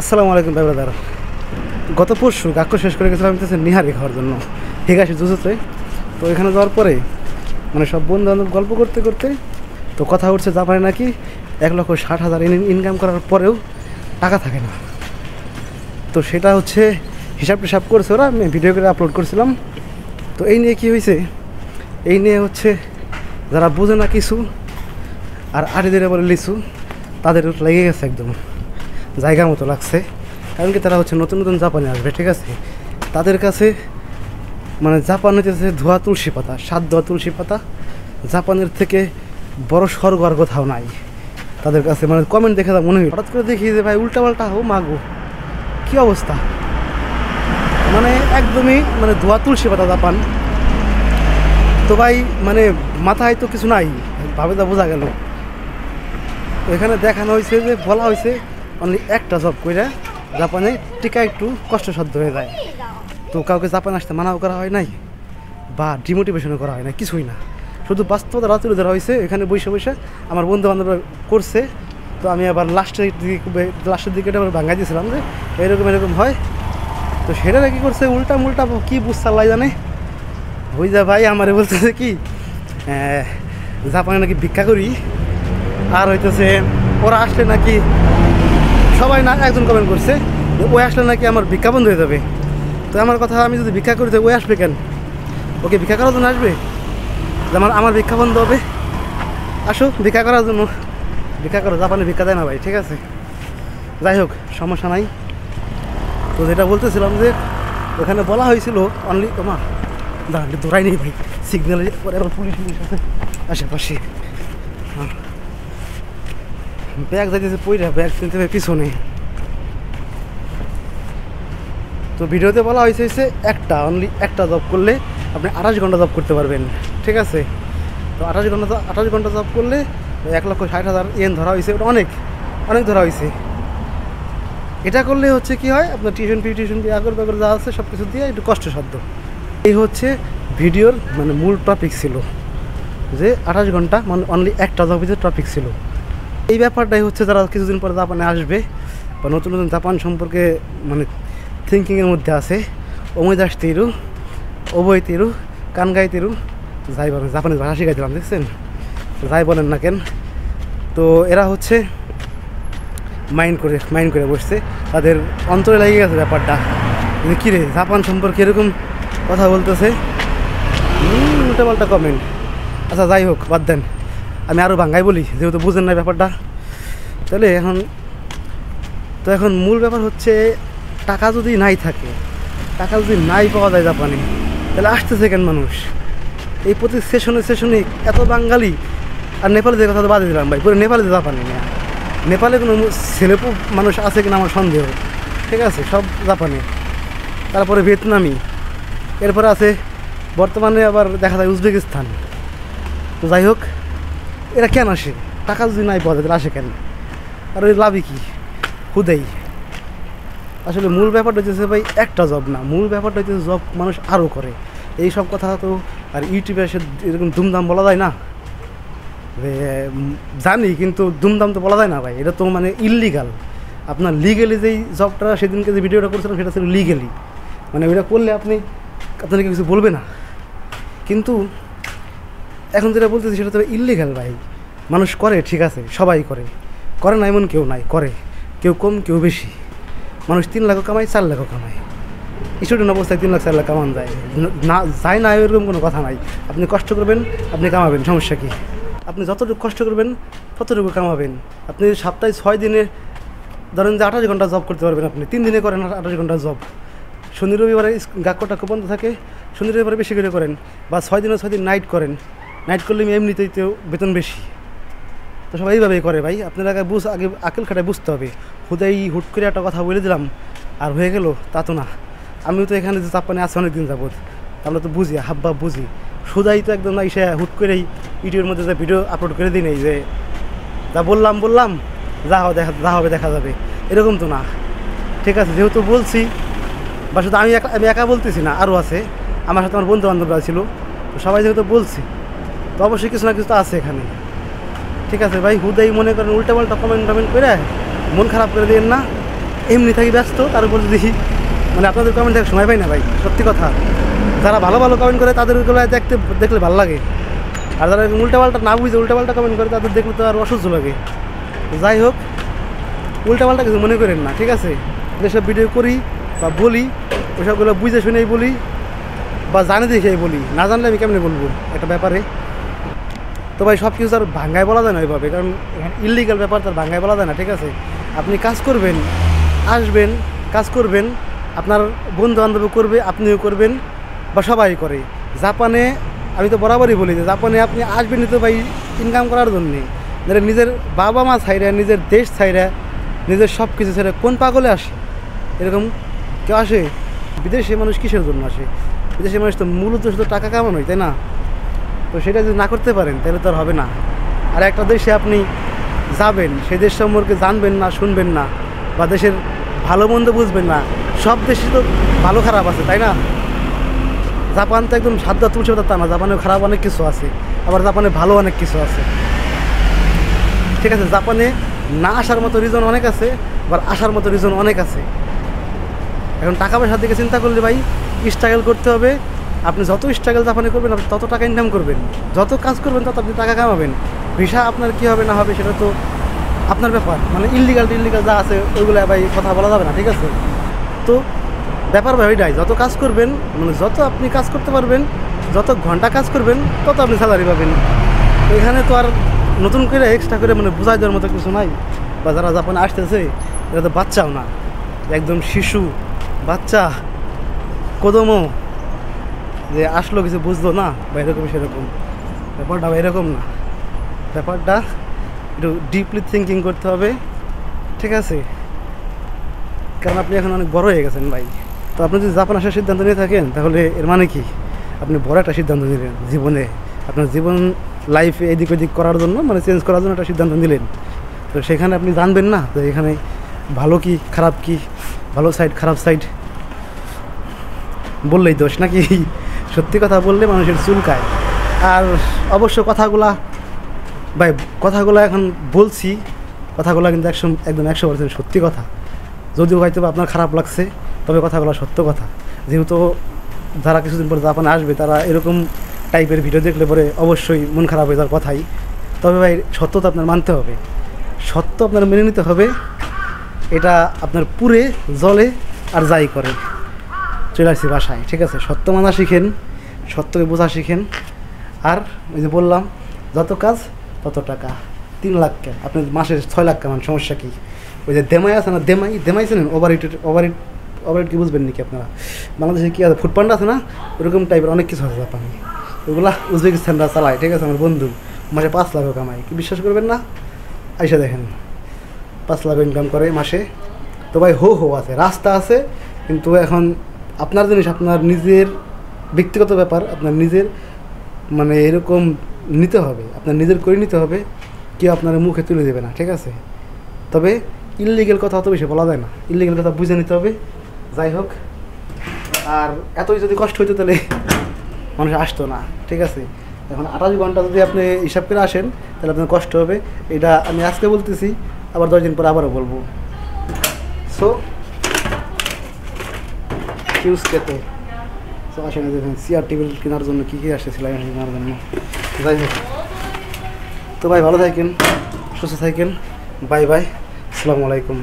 আসসালামু আলাইকুম ভাই ব্রাদার। গত পরশু গাক্কো শেষ করে গেছিলাম নিহারি খাওয়ার জন্য হিগাশি জুজুতে। তো এখানে যাওয়ার পরে মানে সব বন্ধু বান্ধব গল্প করতে করতে তো কথা উঠছে জাপানে নাকি 1,60,000 ইনকাম করার পরেও টাকা থাকে না। তো সেটা হচ্ছে হিসাব টিসাব করছে ওরা, আমি ভিডিও করে আপলোড করছিলাম। তো এই নিয়ে কী হয়েছে, এই নিয়ে হচ্ছে যারা বোঝে না কিছু আর আড়িদের বলে লিচু, তাদের লেগে গেছে একদম জায়গা মতো লাগছে। কারণ কি তারা হচ্ছে নতুন নতুন জাপানে আসবে, ঠিক আছে? তাদের কাছে মানে জাপান হচ্ছে ধোয়া তুলসী পাতা, স্বাদ ধোয়া তুলসী পাতা। জাপানের থেকে বড় স্বর্গ আর কোথাও নাই তাদের কাছে। মানে কমেন্ট দেখে মনে হয়, হঠাৎ করে দেখি যে ভাই উল্টাপাল্টা হো মাগো, কী অবস্থা! মানে একদমই মানে ধোয়া তুলসী পাতা জাপান। তো ভাই মানে মাথায় তো কিছু নাই, ভাবে তা বোঝা গেল। এখানে দেখানো হয়েছে যে বলা হয়েছে অনলি একটা জব করে জাপানে টিকা একটু কষ্টসাধ্য হয়ে যায়। তো কাউকে জাপানে আসতে মানাও করা হয় নাই বা ডিমোটিভেশনও করা হয় না, কিছুই না। শুধু বাস্তবতা তুলে ধরা হয়েছে এখানে বসে বসে। আমার বন্ধু বান্ধবরা করছে, তো আমি আবার লাস্টের দিকে আবার ভাঙাই দিয়েছিলাম যে এরকম এরকম হয়। তো সেটা কী করছে উল্টা মুল্টা কী বুঝছাল্লাই জানে ওই যা ভাই আমারে বলতেছে কি জাপানে নাকি ভিক্ষা করি, আর হইতেছে ওরা আসলে নাকি সবাই না একজন কমেন্ট করছে যে ওই আসলে নাকি আমার ভিক্ষা বন্ধ হয়ে যাবে। তো আমার কথা, আমি যদি ভিক্ষা করি তো ওই আসবে কেন? ওকে ভিক্ষা করার জন্য আসবে? আমার ভিক্ষা বন্ধ হবে? আসো ভিক্ষা করার জন্য, ভিক্ষা করো। জাপানে ভিক্ষা দেয় না ভাই, ঠিক আছে? যাই হোক, সমস্যা নাই। তো যেটা বলতেছিলাম যে ওখানে বলা হয়েছিল অনলি তোমার দাঁড়ালে ধরাই নেই ভাই, সিগন্যালে পরে আবার পুলিশ আছে আশেপাশে। ব্যাগ যাইতেছে পইরা, ব্যাগ কিনতে হবে পিছনে। তো ভিডিওতে বলা হয়েছে অনলি একটা জব করলে আপনি 28 ঘন্টা জব করতে পারবেন, ঠিক আছে? তো 28 ঘন্টা জব করলে 1,60,000 ইয়েন ধরা হয়েছে। ওটা অনেক অনেক ধরা হয়েছে। এটা করলে হচ্ছে কি হয়, আপনার টিউশন ফি আগর বাগর যা আছে সব কিছু দিয়ে একটু কষ্টসাধ্য। এই হচ্ছে ভিডিওর মানে মূল টপিক ছিল যে 28 ঘন্টা মানে অনলি একটা জবের টপিক ছিল। এই ব্যাপারটাই হচ্ছে যারা কিছুদিন পরে জাপানে আসবে বা নতুন নতুন জাপান সম্পর্কে মানে থিঙ্কিংয়ের মধ্যে আছে, ওমৈদাস তিরু, ওবই তিরু, কানগাই তিরু, যাই বলেন, জাপানিজ ভাষা শিখাইছিলাম, দেখছেন? যাই বলেন না কেন, তো এরা হচ্ছে মাইন্ড করে বসছে, তাদের অন্তরে লেগে গেছে ব্যাপারটা যে কী রে জাপান সম্পর্কে এরকম কথা বলতেছে, উল্টাপাল্টা কমেন্ট। আচ্ছা যাই হোক, বাদ দেন, আমি আরও ভাঙ্গাই বলি যেহেতু বুঝেন না ব্যাপারটা। তাহলে এখন মূল ব্যাপার হচ্ছে টাকা যদি নাই থাকে, টাকা যদি নাই পাওয়া যায় জাপানে, তাহলে আসতেছে কেন মানুষ? এই প্রতি সেশনে এত বাঙালি আর নেপালিদের কথা তো বাদে দিলাম ভাই, পুরো নেপালিতে জাপানি না। নেপালে কোনো ছেলেপু মানুষ আছে কিনা আমার সন্দেহ, ঠিক আছে? সব জাপানে, তারপরে ভিয়েতনামি, এরপরে আছে বর্তমানে আবার দেখা যায় উজবেকিস্তান। তো যাই হোক, এরা কেন আসে? টাকা যদি নাই পাওয়া যায় তাহলে আসে কেন? আর ওই লাভই কি হুদেই? আসলে মূল ব্যাপারটা হচ্ছে ভাই একটা জব না, মূল ব্যাপারটা হচ্ছে জব মানুষ আরও করে। এই সব কথা তো আর ইউটিউবে এসে এরকম দুমদাম বলা যায় না, জানি, কিন্তু দুমদাম তো বলা যায় না ভাই, এটা তো মানে ইললিগাল। আপনার লিগেলি যেই জবটা সেদিনকে যে ভিডিওটা করছিলাম সেটা ছিল লিগেলি, মানে ওইটা করলে আপনাকে কিছু বলবে না। কিন্তু এখন যেটা বলতেছি সেটা তো ইললিগাল ভাই। মানুষ করে, ঠিক আছে, সবাই করে না এমন কেউ নাই, করে কেউ কম কেউ বেশি। মানুষ 3 লাখও কামায়, 4 লাখও কামায়। স্টুডেন্ট অবস্থায় 3 লাখ 4 লাখ কামান যায় না এরকম কোনো কথা নাই। আপনি কষ্ট করবেন, আপনি কামাবেন, সমস্যা কী? আপনি যতটুকু কষ্ট করবেন ততটুকু কামাবেন। আপনি সপ্তাহে 6 দিনে ধরেন যে 28 ঘন্টা জব করতে পারবেন, আপনি 3 দিনে করেন 28 ঘন্টা জব। শনি রবিবারে গাক্কোটা বন্ধ থাকে, শনি রবিবারে বেশি করে করেন, বা 6 দিন নাইট করেন। নাইট করলে এমনিতেই তো বেতন বেশি। তো সবাই এইভাবেই করে ভাই। আপনার আগে আকেল খাটায় বুঝতে হবে। হুট করে একটা কথা বলে দিলাম আর হয়ে গেল তা তো না। আমিও তো এখানে যে জাপানে আছি অনেক দিন যাবত, আমরা তো বুঝি, হাবভাব বুঝি। সুদাই তো একদম না এসে হুট করেই ইউটিউবের মধ্যে যে ভিডিও আপলোড করে দিই নেই যে যা বললাম যা হবে দেখা যাবে, এরকম তো না, ঠিক আছে? যেহেতু বলছি, বা শুধু আমি একা বলতেছি না, আরও আছে আমার সাথে, আমার বন্ধু বান্ধবরা ছিল, তো সবাই যেহেতু বলছি তো অবশ্যই কিছু না কিছু তো আছে এখানে, ঠিক আছে ভাই? হুদাই মনে করেন উল্টাপাল্টা কমেন্ট করে মন খারাপ করে দিন না। এমনি থাকি ব্যস্ত, তার উপর যদি মানে আপনাদের কমেন্ট দেখার সময় পাই না ভাই, সত্যি কথা। যারা ভালো ভালো কমেন্ট করে তাদেরগুলো দেখলে ভালো লাগে, আর যারা উল্টাপাল্টা না বুঝে উল্টাপাল্টা কমেন্ট করে তাদের দেখলে তো আর অসহ্য লাগে। যাই হোক, উল্টাপাল্টা কিছু মনে করেন না, ঠিক আছে? যেসব ভিডিও করি বা বলি ওইসবগুলো বুঝে শুনেই বলি বা জানে দেখেই বলি, না জানলে আমি কেমনে বলবো একটা ব্যাপারে। তো ভাই সব কিছু তার ভাঙ্গায় বলা যায় না ওইভাবে, কারণ ইললিগাল ব্যাপার তার ভাঙ্গায় বলা যায় না, ঠিক আছে? আপনি কাজ করবেন, আসবেন, কাজ করবেন, আপনার বন্ধু বান্ধব করবে, আপনিও করবেন বা সবাই করে। জাপানে আমি তো বরাবরই বলি যে জাপানে আপনি আসবেনই তো ভাই ইনকাম করার জন্যে। নিজের বাবা মা ছাইরা, নিজের দেশ ছাইরা, নিজের সব কিছু ছাইরা কোন পাগলে আসে? এরকম কেউ আসে? বিদেশি মানুষ কিসের জন্য আসে? বিদেশি মানুষ তো মূলত শুধু টাকা কামানোই, তাই না? তো সেটা যদি না করতে পারেন তাহলে তো আর হবে না। আর একটা দেশে আপনি যাবেন, সেই দেশ সম্পর্কে জানবেন না, শুনবেন না, বা দেশের ভালো মন্দ বুঝবেন না। সব দেশে তো ভালো খারাপ আছে, তাই না? জাপান তো একদম সাদ্দা তুলছে তা না, জাপানেও খারাপ অনেক কিছু আছে, আবার জাপানে ভালো অনেক কিছু আছে, ঠিক আছে? জাপানে না আসার মতো রিজন অনেক আছে, আবার আসার মতো রিজন অনেক আছে। এখন টাকা পয়সার দিকে চিন্তা করলে ভাই স্ট্রাগল করতে হবে। আপনি যত স্ট্রাগল জাপানে করবেন আপনি তত টাকা ইনকাম করবেন, যত কাজ করবেন তত আপনি টাকা কামাবেন। ভিসা আপনার কী হবে না হবে সেটা তো আপনার ব্যাপার, মানে ইললিগাল যা আছে ওইগুলো ভাই কথা বলা যাবে না, ঠিক আছে? তো ব্যাপার ভাই ওইটাই, যত কাজ করবেন, মানে যত আপনি কাজ করতে পারবেন, যত ঘন্টা কাজ করবেন তত আপনি স্যালারি পাবেন। তো এখানে তো আর নতুন করে এক্সট্রা করে মানে বোঝাই দেওয়ার মতো কিছু নাই। বা যারা জাপানে আসতেছে এরা তো বাচ্চাও না, একদম শিশু বাচ্চা কদমও, যে আসলো কিছু বুঝলো না বা এরকম সেরকম ব্যাপারটা বা এরকম না। ব্যাপারটা একটু ডিপলি থিঙ্কিং করতে হবে, ঠিক আছে? কারণ আপনি এখন অনেক বড় হয়ে গেছেন ভাই। তো আপনি যদি জাপান আসার সিদ্ধান্ত নিয়ে থাকেন তাহলে এর মানে কি? আপনি বড় একটা সিদ্ধান্ত নিলেন জীবনে, আপনার জীবন লাইফে এদিক ওদিক করার জন্য, মানে চেঞ্জ করার জন্য একটা সিদ্ধান্ত নিলেন। তো সেখানে আপনি জানবেন না যে এখানে ভালো কি খারাপ কি, ভালো সাইড খারাপ সাইড বললেই দোষ নাকি? সত্যি কথা বললে মানুষের চুলকায়। আর অবশ্য কথাগুলা ভাই, কথাগুলো এখন বলছি, কথাগুলো কিন্তু একদম 100% সত্যি কথা। যদিও হয়তো আপনার খারাপ লাগছে, তবে কথাগুলো সত্য কথা। যেহেতু যারা কিছুদিন পরে জাপানে আসবে তারা এরকম টাইপের ভিডিও দেখলে পরে অবশ্যই মন খারাপ হয়ে যাওয়ার কথাই। তবে ভাই সত্য তো আপনার মানতে হবে, সত্য আপনার মেনে নিতে হবে। এটা আপনার পুরে জলে আর যাই করে চলে আসছি বাসায়, ঠিক আছে? সত্য মানা শিখেন, সত্যকে বোঝা শিখেন। আর ওই যে বললাম যত কাজ তত টাকা। 3 লাখ কেন, আপনি মাসে 6 লাখ কামান, সমস্যা কী? ওই যে দেমাই আছে না, দেমাই ছিলেন, ওভার কি বুঝবেন নাকি আপনারা? বাংলাদেশে কী আছে, ফুডপান্ডা আছে না, ওরকম টাইপের অনেক কিছু আছে জাপানে। ওগুলা উজবেকিস্তানরা চালায়, ঠিক আছে? আমার বন্ধু মাসে 5 লাখ কামাই, কি বিশ্বাস করবেন না? আইসা দেখেন 5 লাখ ইনকাম করে মাসে। তো ভাই হো আছে, রাস্তা আছে, কিন্তু এখন আপনার জিনিস, আপনার নিজের ব্যক্তিগত ব্যাপার, আপনার নিজের মানে এরকম নিতে হবে, আপনার নিজের করে নিতে হবে, কেউ আপনার মুখে তুলে দেবে না, ঠিক আছে? তবে ইললিগেল কথা অত বেশি বলা যায় না, ইললিগেল কথা বুঝে নিতে হবে। যাই হোক, আর এতই যদি কষ্ট হইতো তাহলে মানুষ আসতো না, ঠিক আছে? এখন 28 ঘন্টা যদি আপনি হিসাব করে আসেন তাহলে আপনার কষ্ট হবে। এটা আমি আজকে বলতেছি, আবার 10 দিন পর আবারও বলবো। সো ফিউজ খেতে তো আসেন, দেখেন চেয়ার টেবিল কেনার জন্য কী কী আসছে, সেলাই কেনার জন্য। যাই হোক, তো ভাই ভালো থাকেন, সুস্থ থাকেন, বাই বাই, আসসালামু আলাইকুম।